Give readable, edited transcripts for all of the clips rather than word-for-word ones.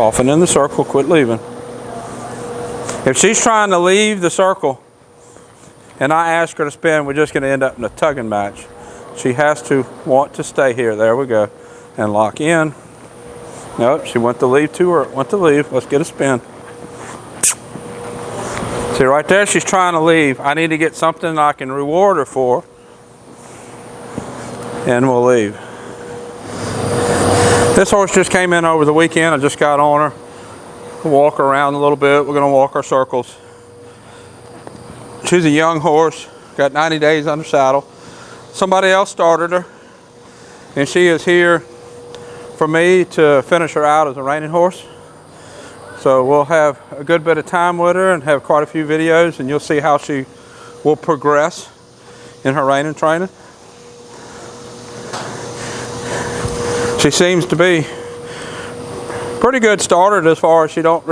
Soften in the circle, quit leaving. If she's trying to leave the circle and I ask her to spin, we're just going to end up in a tugging match. She has to want to stay here. There we go. And lock in. Nope, she went to leave to her. Went to leave. Let's get a spin. See right there, she's trying to leave. I need to get something I can reward her for. And we'll leave. This horse just came in over the weekend. I just got on her. We'll walk her around a little bit. We're going to walk our circles. She's a young horse. Got 90 days under saddle. Somebody else started her. And she is here for me to finish her out as a reining horse. So we'll have a good bit of time with her and have quite a few videos, and you'll see how she will progress in her reining training. She seems to be pretty good started as far as she don't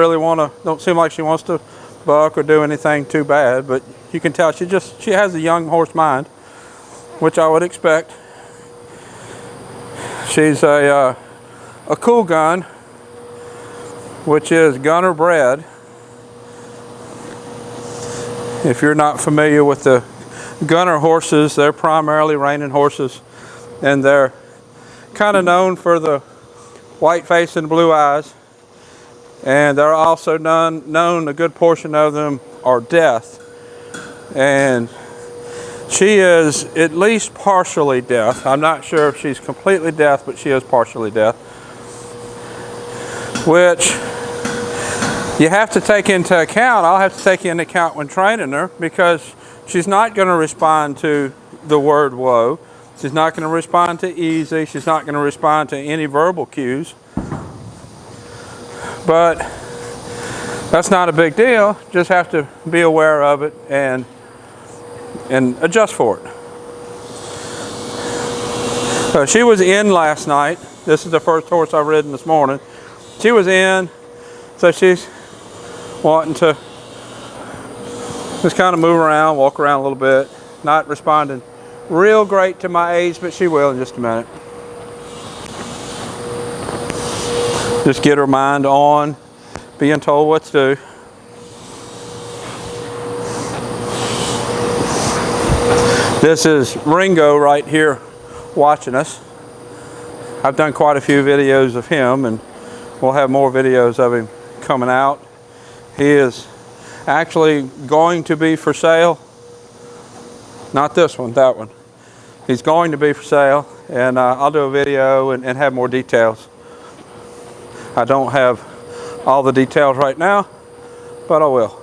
seem like she wants to buck or do anything too bad, but you can tell she has a young horse mind, which I would expect. She's a cool gun, which is gunner bred. If you're not familiar with the gunner horses, they're primarily reining horses, and they're kind of known for the white face and blue eyes, and they're also known a good portion of them are deaf, and she is at least partially deaf. I'm not sure if she's completely deaf, but she is partially deaf, which you have to take into account. I'll have to take into account when training her, because she's not going to respond to the word whoa. She's not going to respond to easy. She's not going to respond to any verbal cues. But that's not a big deal. Just have to be aware of it and adjust for it. So she was in last night. This is the first horse I've ridden this morning. She was in, so she's wanting to just kind of move around, walk around a little bit, not responding real great to my age, but she will in just a minute. Just get her mind on being told what to do. This is Ringo right here watching us. I've done quite a few videos of him, and we'll have more videos of him coming out. He is actually going to be for sale. Not this one, that one. He's going to be for sale, and I'll do a video and have more details. I don't have all the details right now, but I will.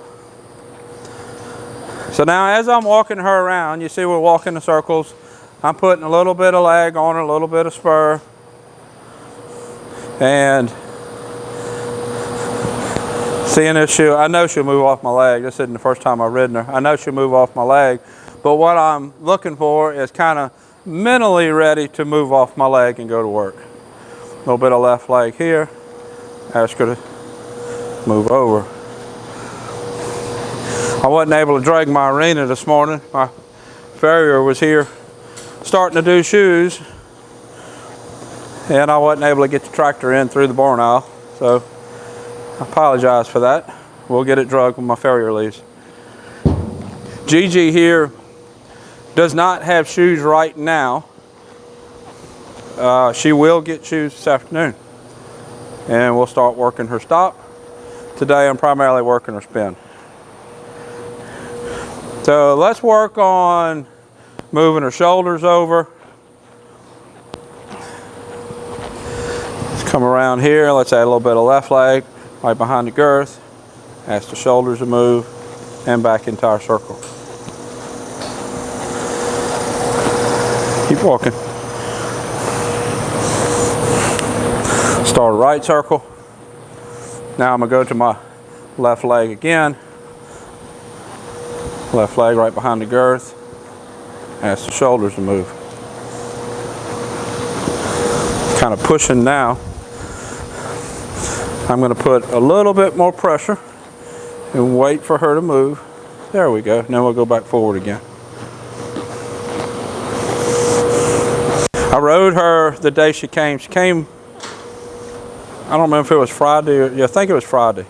So now as I'm walking her around, you see we're walking the circles. I'm putting a little bit of lag on her, a little bit of spur. And seeing if I know she'll move off my leg. This isn't the first time I've ridden her. I know she'll move off my leg. But what I'm looking for is kind of mentally ready to move off my leg and go to work. A little bit of left leg here. Ask her to move over. I wasn't able to drag my arena this morning. My farrier was here starting to do shoes, and I wasn't able to get the tractor in through the barn aisle. So I apologize for that. We'll get it drugged when my farrier leaves. Gigi here does not have shoes right now. She will get shoes this afternoon, and we'll start working her stop. Today I'm primarily working her spin. So let's work on moving her shoulders over. Let's come around here. Let's add a little bit of left leg right behind the girth. Ask the shoulders to move and back into our circle. Keep walking. Start a right circle. Now I'm going to go to my left leg again. Left leg right behind the girth. Ask the shoulders to move. Kind of pushing now. I'm going to put a little bit more pressure and wait for her to move. There we go. Now we'll go back forward again. I rode her the day she came. She came I don't remember if it was Friday or, yeah, I think it was Friday.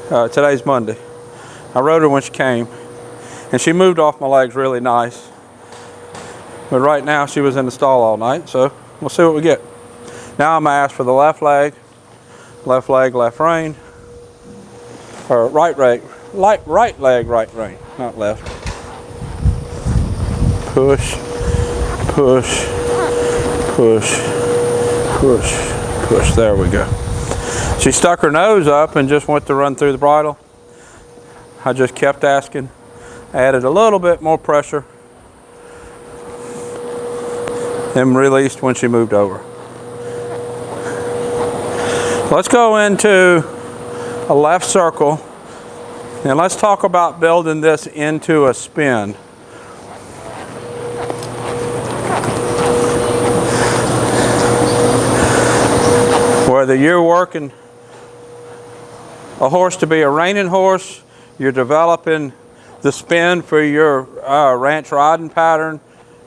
Today's Monday. I rode her when she came, and she moved off my legs really nice. But right now she was in the stall all night, so we'll see what we get. Now I'm gonna ask for the left leg, left rein, or right leg, right rein, not left. Push, push, push, push, push. There we go. She stuck her nose up and just went to run through the bridle. I just kept asking, added a little bit more pressure, then released when she moved over. Let's go into a left circle, and let's talk about building this into a spin. Whether you're working a horse to be a reining horse, you're developing the spin for your ranch riding pattern,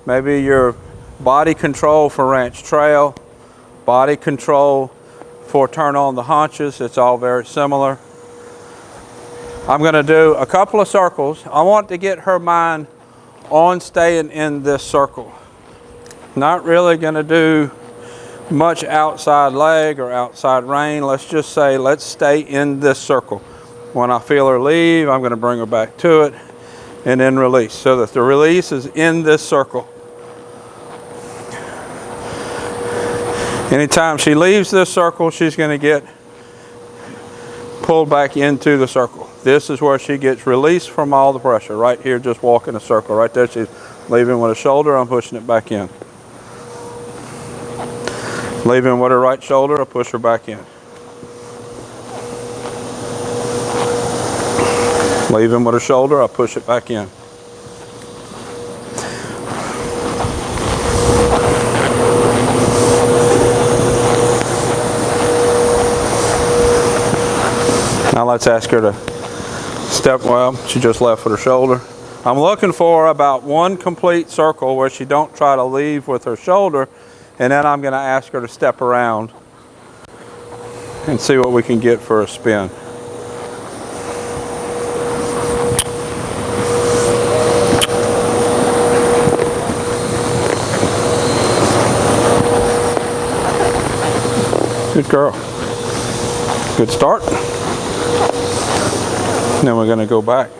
maybe your body control for ranch trail, body control for turn on the haunches, it's all very similar. I'm going to do a couple of circles. I want to get her mind on staying in this circle. Not really going to do much outside leg or outside rein. Let's just say let's stay in this circle. When I feel her leave, I'm going to bring her back to it and then release, so that the release is in this circle. Anytime she leaves this circle, she's going to get pulled back into the circle. This is where she gets released from all the pressure. Right here, just walking a circle. Right there, she's leaving with a shoulder. I'm pushing it back in. Leaving with her right shoulder, I push her back in. Leaving with her shoulder, I push it back in. Now let's ask her to step, well, she just left with her shoulder. I'm looking for about one complete circle where she don't try to leave with her shoulder, and then I'm going to ask her to step around and see what we can get for a spin. Good girl. Good start. Then we're going to go back.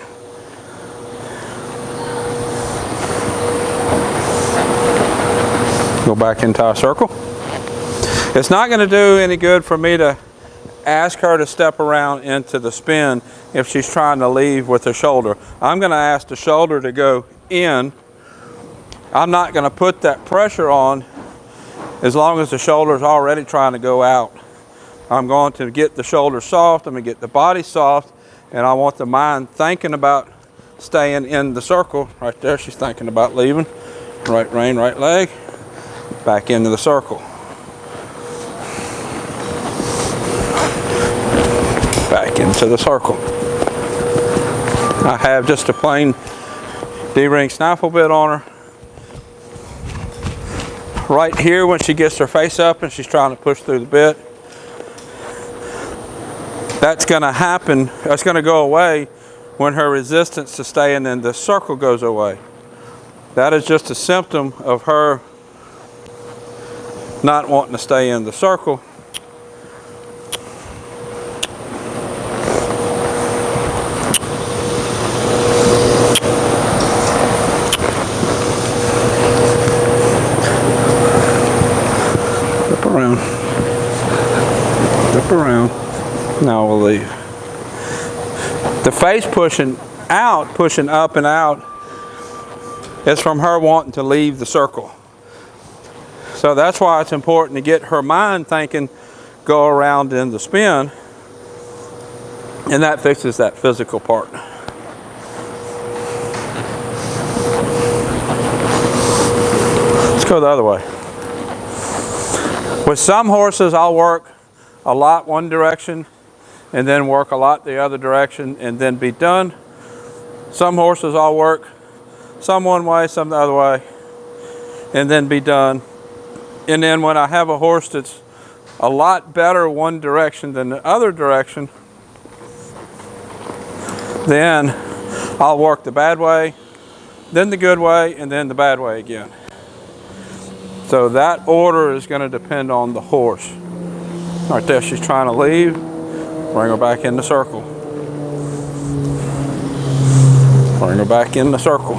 Go back into our circle. It's not going to do any good for me to ask her to step around into the spin if she's trying to leave with her shoulder. I'm going to ask the shoulder to go in. I'm not going to put that pressure on as long as the shoulder is already trying to go out. I'm going to get the shoulder soft, I'm going to get the body soft, and I want the mind thinking about staying in the circle. Right there, she's thinking about leaving. Right rein, right leg, back into the circle. Back into the circle. I have just a plain D-ring snaffle bit on her. Right here when she gets her face up and she's trying to push through the bit. That's going to happen, that's going to go away when her resistance to staying in the circle goes away. That is just a symptom of her not wanting to stay in the circle. Flip around. Flip around. Now we'll leave. The face pushing out, pushing up and out, is from her wanting to leave the circle. So that's why it's important to get her mind thinking, go around in the spin, and that fixes that physical part. Let's go the other way. With some horses, I'll work a lot one direction and then work a lot the other direction and then be done. Some horses I'll work some one way, some the other way, and then be done. And then when I have a horse that's a lot better one direction than the other direction, then I'll work the bad way, then the good way, and then the bad way again. So that order is going to depend on the horse. Right there, she's trying to leave. Bring her back in the circle. Bring her back in the circle.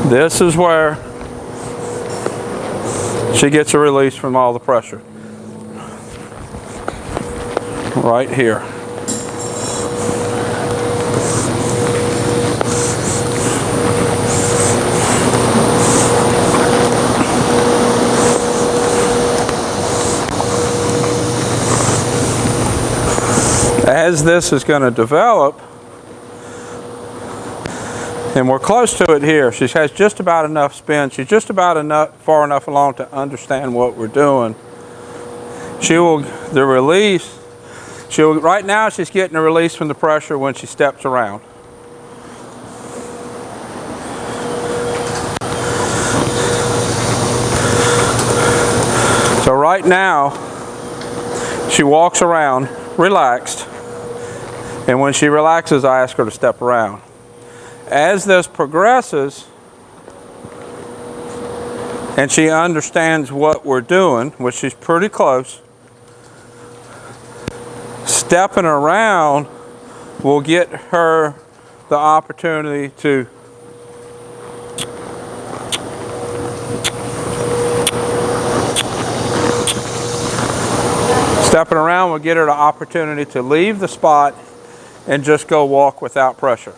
This is where she gets a release from all the pressure. Right here. As this is going to develop, and we're close to it here, she has just about enough spin. She's just about far enough along to understand what we're doing. Right now she's getting a release from the pressure when she steps around. So right now, she walks around relaxed, and when she relaxes, I ask her to step around. As this progresses, and she understands what we're doing, which she's pretty close, stepping around will get her the opportunity to leave the spot and just go walk without pressure.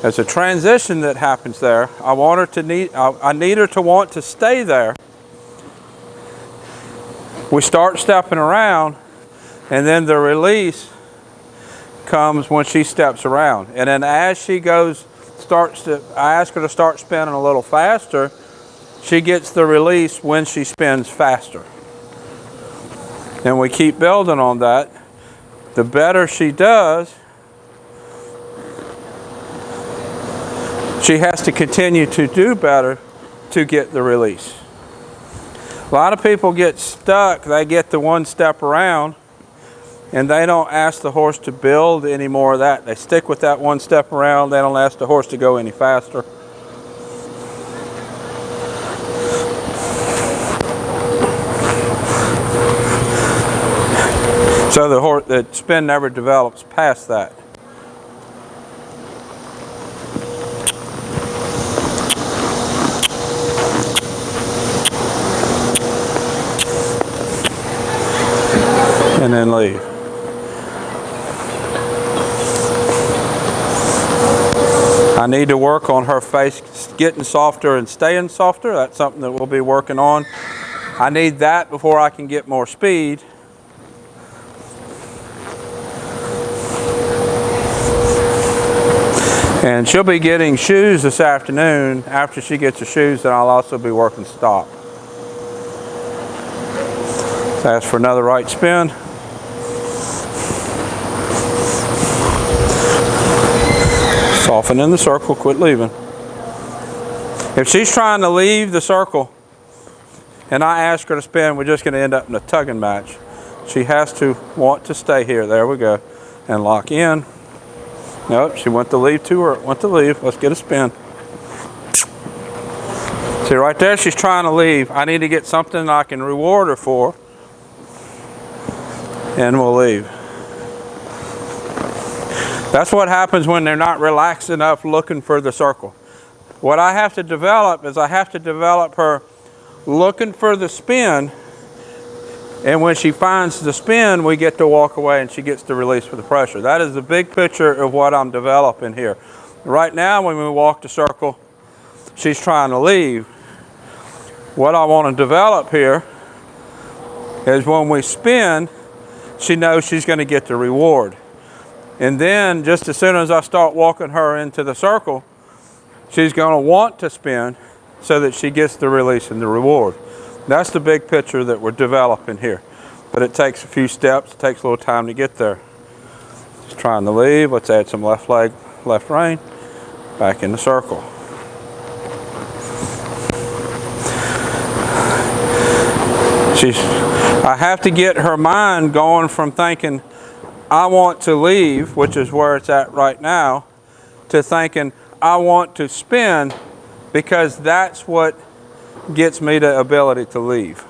There's a transition that happens there. I need her to want to stay there. We start stepping around, and then the release comes when she steps around. And then as she goes, I ask her to start spinning a little faster. She gets the release when she spins faster. And we keep building on that. The better she does, she has to continue to do better to get the release. A lot of people get stuck. They get the one step around, and they don't ask the horse to build any more of that. They stick with that one step around. They don't ask the horse to go any faster. So the spin never develops past that. And then leave. I need to work on her face getting softer and staying softer. That's something that we'll be working on. I need that before I can get more speed. And she'll be getting shoes this afternoon. After she gets the shoes, then I'll also be working stop. So ask for another right spin. Soften in the circle, quit leaving. If she's trying to leave the circle and I ask her to spin, we're just going to end up in a tugging match. She has to want to stay here. There we go. And lock in. Nope, she went to leave to her. Went to leave. Let's get a spin. See right there, she's trying to leave. I need to get something I can reward her for. And we'll leave. That's what happens when they're not relaxed enough looking for the circle. What I have to develop is I have to develop her looking for the spin. And when she finds the spin, we get to walk away and she gets to release for the pressure. That is the big picture of what I'm developing here. Right now, when we walk the circle, she's trying to leave. What I want to develop here is when we spin, she knows she's going to get the reward. And then just as soon as I start walking her into the circle, she's going to want to spin so that she gets the release and the reward. That's the big picture that we're developing here. But it takes a few steps. It takes a little time to get there. Just trying to leave. Let's add some left leg, left rein. Back in the circle. I have to get her mind going from thinking, I want to leave, which is where it's at right now, to thinking, I want to spin, because that's what gets me the ability to leave.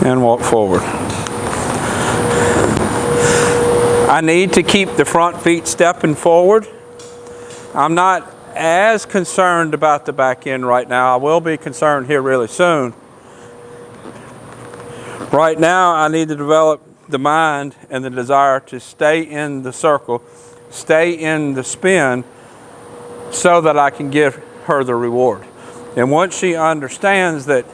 And walk forward. I need to keep the front feet stepping forward. I'm not as concerned about the back end right now. I will be concerned here really soon. Right now, I need to develop the mind and the desire to stay in the circle, stay in the spin, so that I can give her the reward. And once she understands that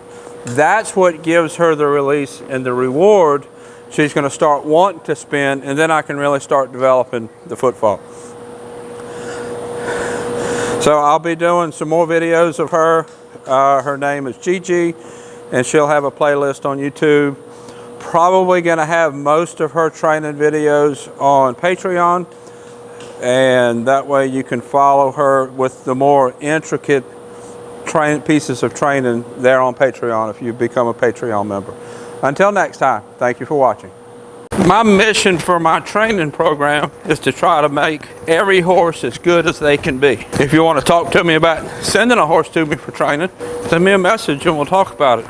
that's what gives her the release and the reward, she's going to start wanting to spin, and then I can really start developing the footfall. So I'll be doing some more videos of her. Her name is Gigi, and she'll have a playlist on YouTube. Probably going to have most of her training videos on Patreon, and that way you can follow her with the more intricate pieces of training there on Patreon if you become a Patreon member. Until next time, thank you for watching. My mission for my training program is to try to make every horse as good as they can be. If you want to talk to me about sending a horse to me for training, send me a message and we'll talk about it.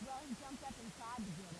Well, he jumped up inside the